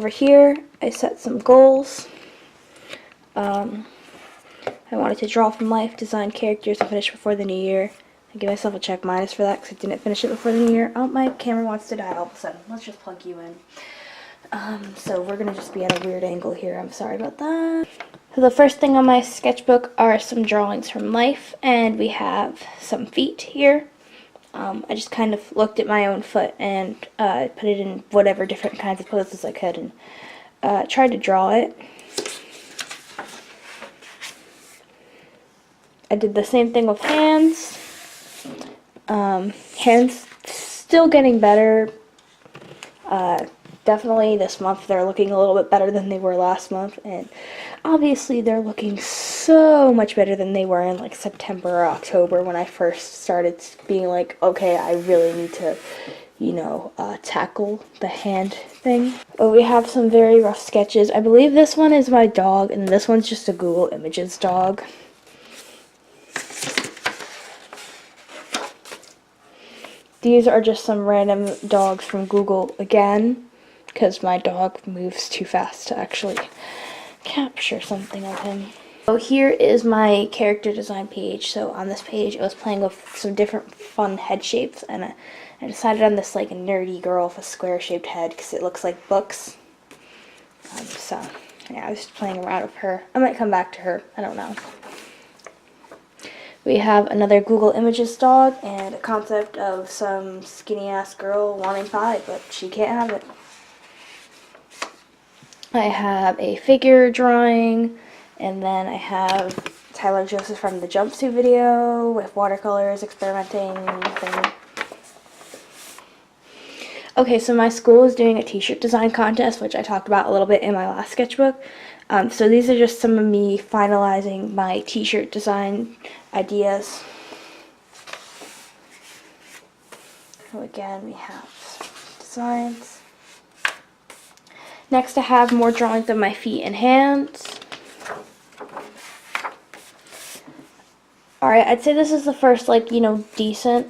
over here, I set some goals. I wanted to draw from life, design characters, and finish before the new year. I give myself a check minus for that because I didn't finish it before the new year. Oh, my camera wants to die all of a sudden. Let's just plug you in. So we're going to just be at a weird angle here. I'm sorry about that. So the first thing on my sketchbook are some drawings from life, and we have some feet here. I just kind of looked at my own foot and put it in whatever different kinds of poses I could and tried to draw it. I did the same thing with hands. Hands still getting better. Definitely this month they're looking a little bit better than they were last month, and obviously they're looking so much better than they were in like September or October when I first started being like, okay, I really need to, you know, tackle the hand thing. But we have some very rough sketches. I believe this one is my dog, and this one's just a Google Images dog. These are just some random dogs from Google again, because my dog moves too fast to actually capture something of him. So here is my character design page. So on this page I was playing with some different fun head shapes, and I decided on this like nerdy girl with a square shaped head because it looks like books. So yeah, I was just playing around with her. I might come back to her, I don't know. We have another Google Images dog and a concept of some skinny ass girl wanting pie, but she can't have it. I have a figure drawing, and then I have Tyler Joseph from the jumpsuit video with watercolors, experimenting thing. Okay, so my school is doing a t-shirt design contest, which I talked about a little bit in my last sketchbook. So these are just some of me finalizing my t-shirt design ideas. So again, we have designs. Next I have more drawings of my feet and hands. Alright, I'd say this is the first, like, you know, decent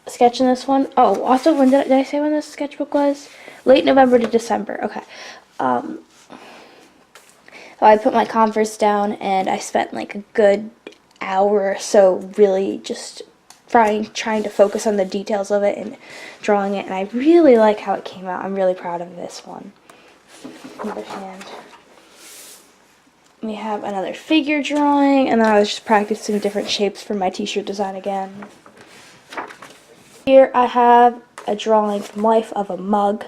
sketch in this one. Oh, also, when did I say when this sketchbook was? Late November to December. Okay. So I put my Converse down and I spent like a good hour or so really just trying to focus on the details of it and drawing it, and I really like how it came out. I'm really proud of this one. Other hand. We have another figure drawing, and then I was just practicing different shapes for my t-shirt design again. Here I have a drawing from life of a mug.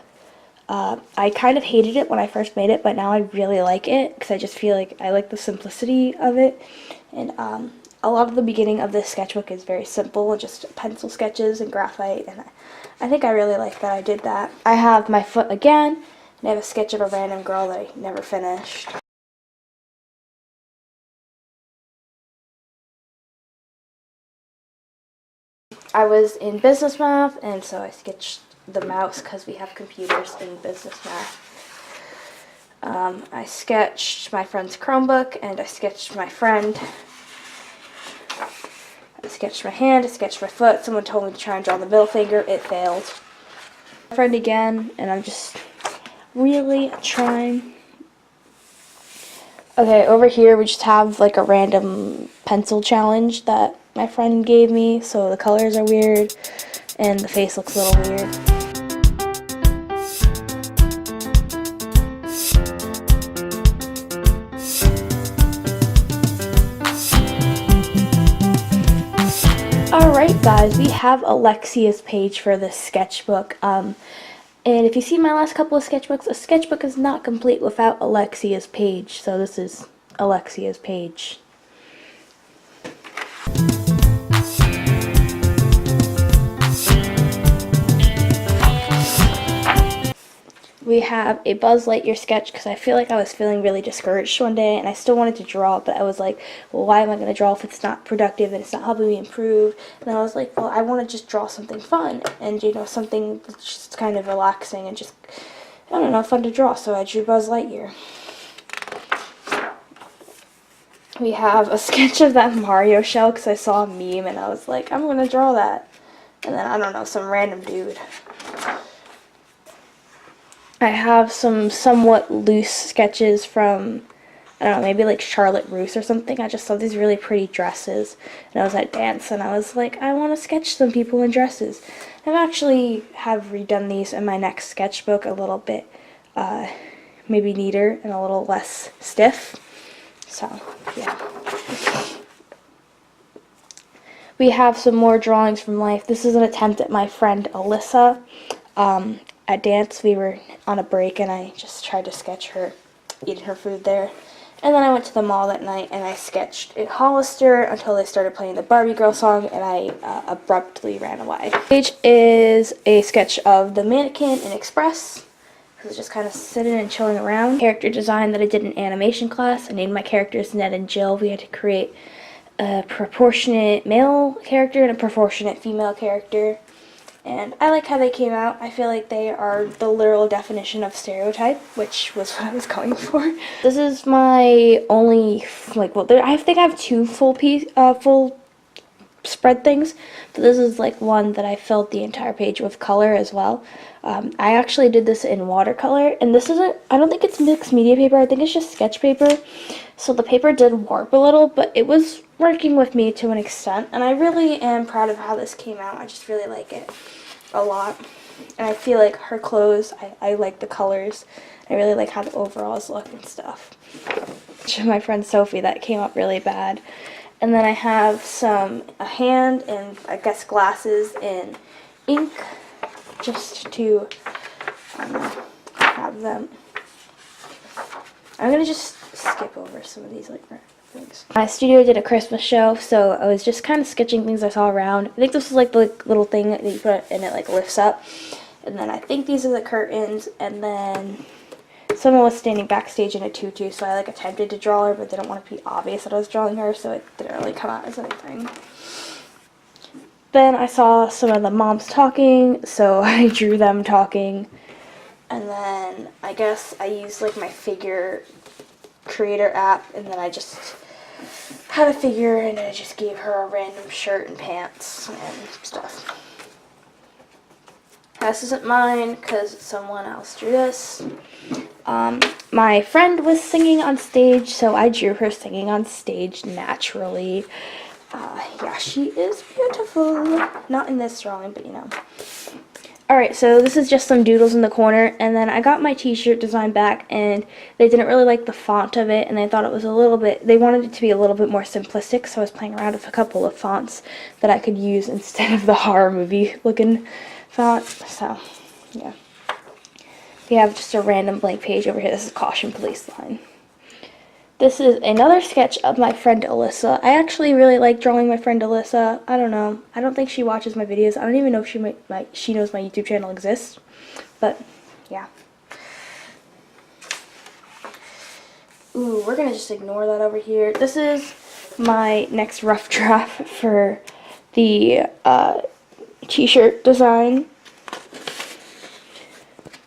I kind of hated it when I first made it, but now I really like it because I just feel like I like the simplicity of it. And a lot of the beginning of this sketchbook is very simple, just pencil sketches and graphite, and I think I really like that I did that. I have my foot again, and I have a sketch of a random girl that I never finished. I was in business math, and so I sketched the mouse because we have computers in business math. I sketched my friend's Chromebook, and I sketched my friend. I sketched my hand, I sketched my foot. Someone told me to try and draw the middle finger. It failed. My friend again, and I'm just really trying. Okay, over here we just have like a random pencil challenge that my friend gave me, so the colors are weird and the face looks a little weird. Alright guys, we have Alexia's page for this sketchbook. And if you see my last couple of sketchbooks, a sketchbook is not complete without Alexia's page. So this is Alexia's page. We have a Buzz Lightyear sketch because I feel like I was feeling really discouraged one day and I still wanted to draw, but I was like, well, why am I going to draw if it's not productive and it's not helping me improve? And then I was like, well, I want to just draw something fun and, you know, something that's just kind of relaxing and just, I don't know, fun to draw. So I drew Buzz Lightyear. We have a sketch of that Mario shell because I saw a meme and I was like, I'm going to draw that. And then, I don't know, some random dude. I have some somewhat loose sketches from, I don't know, maybe like Charlotte Russe or something. I just saw these really pretty dresses, and I was at dance, and I was like, I want to sketch some people in dresses. I've actually have redone these in my next sketchbook a little bit, maybe neater and a little less stiff. So, yeah. We have some more drawings from life. This is an attempt at my friend Alyssa. At dance, we were on a break, and I just tried to sketch her eating her food there. And then I went to the mall that night, and I sketched in Hollister until they started playing the Barbie Girl song, and I abruptly ran away. This page is a sketch of the mannequin in Express. I was just kind of sitting and chilling around. Character design that I did in animation class. I named my characters Ned and Jill. We had to create a proportionate male character and a proportionate female character. And I like how they came out. I feel like they are the literal definition of stereotype, which was what I was going for. This is my only, like, well, I think I have two full spread things, but this is like one that I filled the entire page with color as well. I actually did this in watercolor, and this isn't, I don't think it's mixed media paper, I think it's just sketch paper. So the paper did warp a little, but it was working with me to an extent, and I really am proud of how this came out. I just really like it a lot, and I feel like her clothes, I like the colors. I really like how the overalls look and stuff. My friend Sophie, that came up really bad. And then I have a hand and I guess glasses in ink, just to, I don't know, have them. I'm going to just skip over some of these like things. My studio did a Christmas show, so I was just kind of sketching things I saw around. I think this was like the little thing that you put and it like lifts up. And then I think these are the curtains, and then someone was standing backstage in a tutu, so I like attempted to draw her, but didn't want to be obvious that I was drawing her, so it didn't really come out as anything. Then I saw some of the moms talking, so I drew them talking. And then I guess I used like my figure creator app, and then I just had a figure and I just gave her a random shirt and pants and stuff. This isn't mine because someone else drew this. My friend was singing on stage, so I drew her singing on stage naturally. Yeah, she is beautiful. Not in this drawing, but you know. Alright, so this is just some doodles in the corner, and then I got my t-shirt design back, and they didn't really like the font of it, and they thought it was a little bit, they wanted it to be a little bit more simplistic, so I was playing around with a couple of fonts that I could use instead of the horror movie looking font. So, yeah. We have just a random blank page over here. This is Caution Police Line. This is another sketch of my friend Alyssa. I actually really like drawing my friend Alyssa. I don't know. I don't think she watches my videos. I don't even know if she knows my YouTube channel exists. But, yeah. Ooh, we're going to just ignore that over here. This is my next rough draft for the t-shirt design.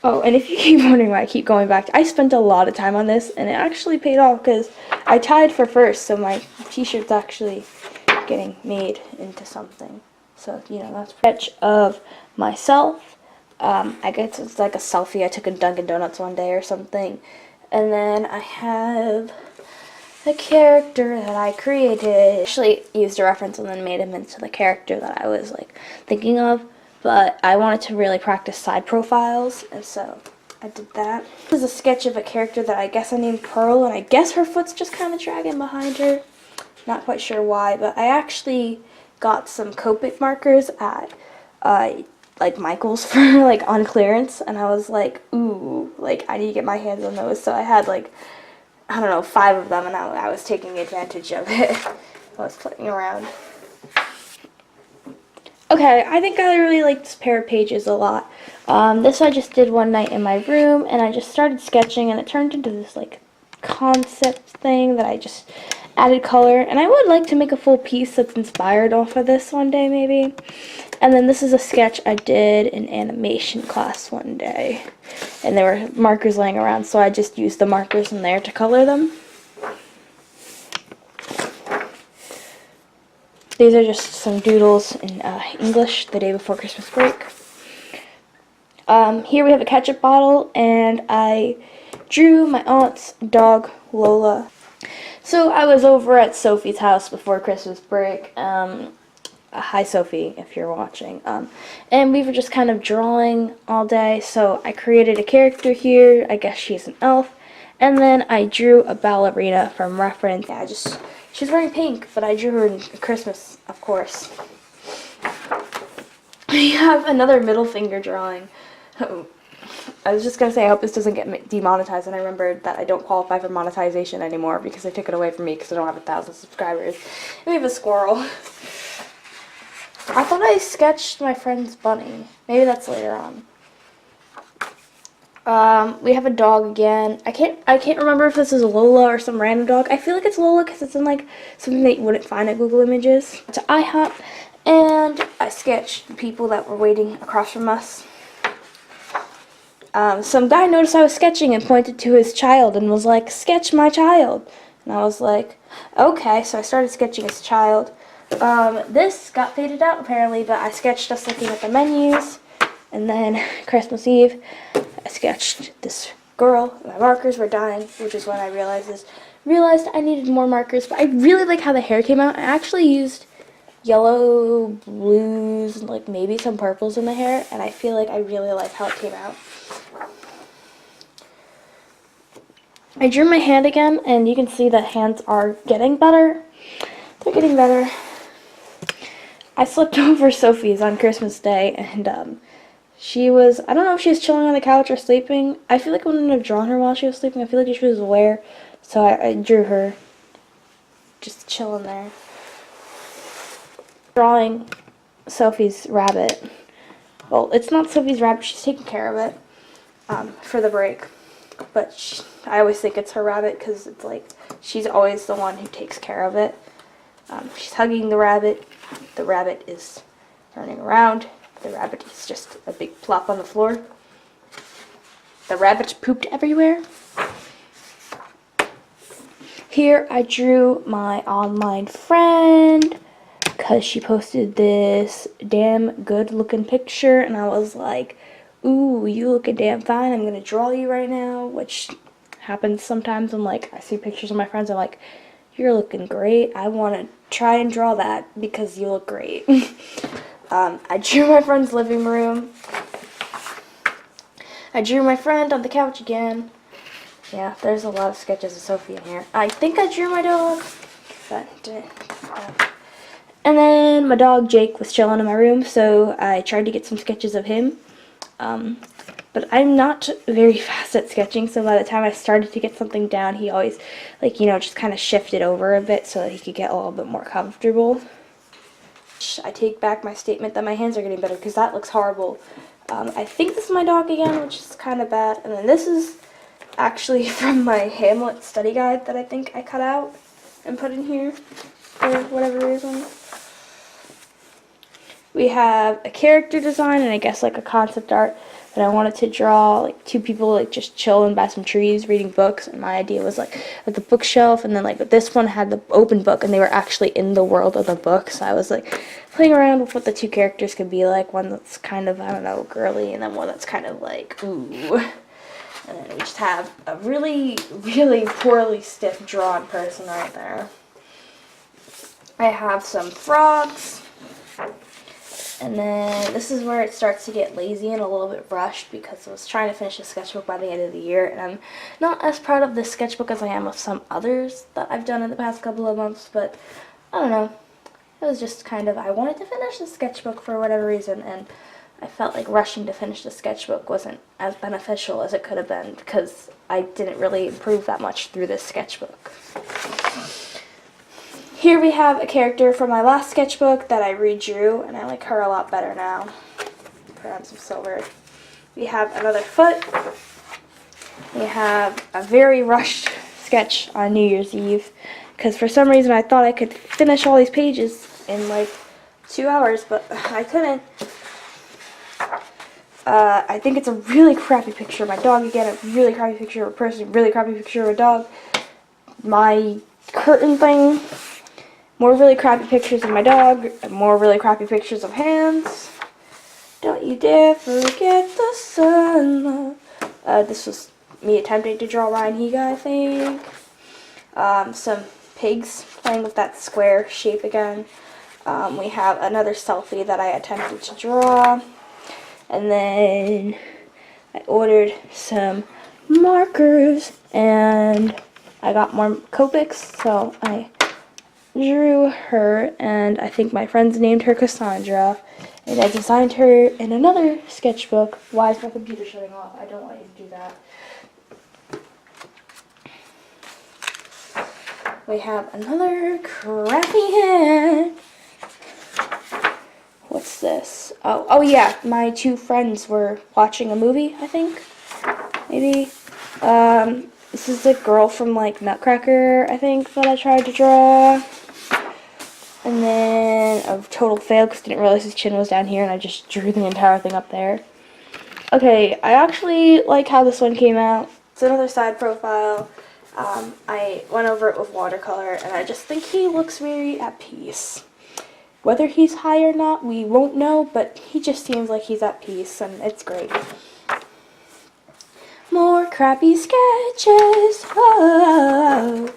Oh, and if you keep wondering why I keep going back, I spent a lot of time on this, and it actually paid off because I tied for first, so my t-shirt's actually getting made into something. So, you know, that's a sketch of myself. I guess it's like a selfie I took in Dunkin' Donuts one day or something. And then I have the character that I created. I actually used a reference and then made him into the character that I was like thinking of. But I wanted to really practice side profiles, and so I did that. This is a sketch of a character that I guess I named Pearl, and I guess her foot's just kind of dragging behind her. Not quite sure why, but I actually got some Copic markers at like Michael's for like on clearance, and I was like, ooh, like I need to get my hands on those. So I had like, I don't know, 5 of them, and I was taking advantage of it. I was playing around. Okay, I think I really like this pair of pages a lot. This I just did one night in my room, and I just started sketching, and it turned into this like concept thing that I just added color. And I would like to make a full piece that's inspired off of this one day, maybe. And then this is a sketch I did in animation class one day, and there were markers laying around, so I just used the markers in there to color them. These are just some doodles in English the day before Christmas break. Here we have a ketchup bottle, and I drew my aunt's dog, Lola. So I was over at Sophie's house before Christmas break. Hi Sophie, if you're watching. And we were just kind of drawing all day, so I created a character here. I guess she's an elf. And then I drew a ballerina from reference. Yeah, she's wearing pink, but I drew her in Christmas, of course. We have another middle finger drawing. I was just going to say, I hope this doesn't get demonetized, and I remembered that I don't qualify for monetization anymore because they took it away from me because I don't have 1,000 subscribers. And we have a squirrel. I thought I sketched my friend's bunny. Maybe that's later on. We have a dog again. I can't remember if this is Lola or some random dog. I feel like it's Lola because it's in like something that you wouldn't find at Google Images. It's an IHOP, and I sketched the people that were waiting across from us. Some guy noticed I was sketching and pointed to his child and was like, "Sketch my child." And I was like, okay, so I started sketching his child. This got faded out apparently, but I sketched us looking at the menus. And then Christmas Eve, I sketched this girl. My markers were dying, which is when I realized I needed more markers. But I really like how the hair came out. I actually used yellow, blues, and like maybe some purples in the hair, and I feel like I really like how it came out. I drew my hand again, and you can see the hands are getting better. They're getting better. I slept over Sophie's on Christmas Day, and she was, I don't know if she was chilling on the couch or sleeping. I feel like I wouldn't have drawn her while she was sleeping. I feel like she was aware, so I drew her just chilling there. Drawing Sophie's rabbit. Well, it's not Sophie's rabbit. She's taking care of it for the break. But I always think it's her rabbit because it's like she's always the one who takes care of it. She's hugging the rabbit. The rabbit is running around. The rabbit is just a big plop on the floor. The rabbit pooped everywhere. Here I drew my online friend because she posted this damn good looking picture, and I was like, ooh, you looking damn fine. I'm gonna draw you right now, which happens sometimes when like I see pictures of my friends. I'm like, you're looking great. I want to try and draw that because you look great. I drew my friend's living room. I drew my friend on the couch again. Yeah, there's a lot of sketches of Sophie in here. I think I drew my dog, but and then my dog Jake was chilling in my room, so I tried to get some sketches of him. But I'm not very fast at sketching, so by the time I started to get something down, he always, like, you know, just kind of shifted over a bit so that he could get a little bit more comfortable. I take back my statement that my hands are getting better because that looks horrible. I think this is my dog again, which is kind of bad. And then this is actually from my Hamlet study guide that I think I cut out and put in here for whatever reason. We have a character design and I guess like a concept art that I wanted to draw, like two people like just chilling by some trees reading books, and my idea was like at the bookshelf, and then like this one had the open book and they were actually in the world of the book, so I was like playing around with what the two characters could be like, one that's kind of, I don't know, girly, and then one that's kind of like, ooh. And then we just have a really, really poorly stiff drawn person right there. I have some frogs. And then this is where it starts to get lazy and a little bit rushed because I was trying to finish the sketchbook by the end of the year, and I'm not as proud of this sketchbook as I am of some others that I've done in the past couple of months, but I don't know. It was just kind of, I wanted to finish the sketchbook for whatever reason, and I felt like rushing to finish the sketchbook wasn't as beneficial as it could have been because I didn't really improve that much through this sketchbook. Here we have a character from my last sketchbook that I redrew, and I like her a lot better now. Put on some silver. We have another foot. We have a very rushed sketch on New Year's Eve, because for some reason I thought I could finish all these pages in like 2 hours, but I couldn't. I think it's a really crappy picture of my dog again, a really crappy picture of a person, a really crappy picture of a dog. My curtain thing. More really crappy pictures of my dog, and more really crappy pictures of hands. Don't you dare forget the sun, love. This was me attempting to draw Ryan Higa, I think. Some pigs playing with that square shape again. We have another selfie that I attempted to draw. And then I ordered some markers and I got more Copics, so I drew her, and I think my friends named her Cassandra, and I designed her in another sketchbook. Why is my computer shutting off? I don't want you to do that. We have another crappy hand. What's this? Oh yeah, my two friends were watching a movie, I think. Maybe. This is the girl from, like, Nutcracker, I think, that I tried to draw. And then a total fail because I didn't realize his chin was down here and I just drew the entire thing up there. Okay, I actually like how this one came out. It's another side profile. I went over it with watercolor and I just think he looks very at peace. Whether he's high or not, we won't know, but he just seems like he's at peace and it's great. More crappy sketches. Oh.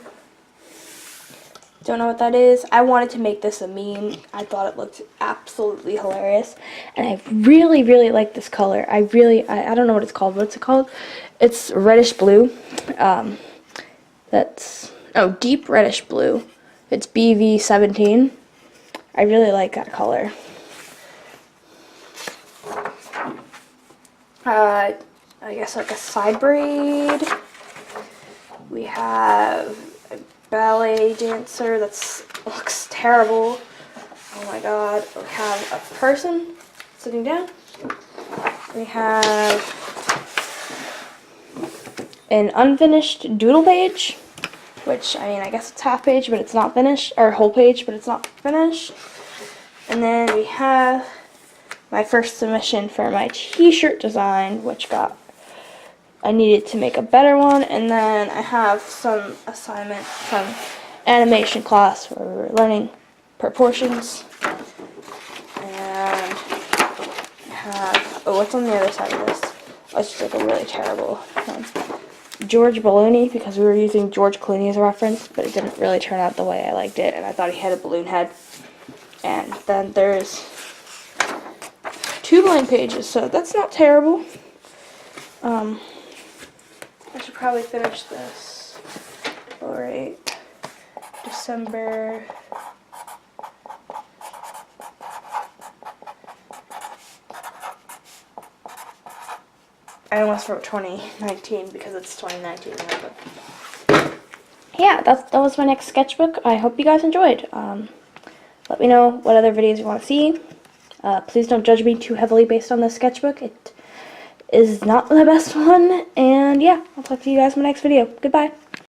Don't know what that is. I wanted to make this a meme. I thought it looked absolutely hilarious. And I really, really like this color. I don't know what it's called. What's it called? It's reddish blue. Deep reddish blue. It's BV17. I really like that color. I guess like a side braid. We have a ballet dancer that looks terrible. Oh my god. We have a person sitting down. We have an unfinished doodle page, which, I mean, I guess it's half page, but it's not finished, or whole page, but it's not finished. And then we have my first submission for my t-shirt design, which I needed to make a better one, and then I have some assignment from animation class where we're learning proportions, and I have, what's on the other side of this? Oh, it's just like a really terrible one. George Balloony, because we were using George Clooney as a reference, but it didn't really turn out the way I liked it, and I thought he had a balloon head. And then there's 2 blank pages, so that's not terrible. I should probably finish this. Alright. December. I almost wrote 2019 because it's 2019 now, but yeah, that was my next sketchbook. I hope you guys enjoyed. Let me know what other videos you want to see. Please don't judge me too heavily based on this sketchbook. It is not the best one. And yeah, I'll talk to you guys in my next video. Goodbye.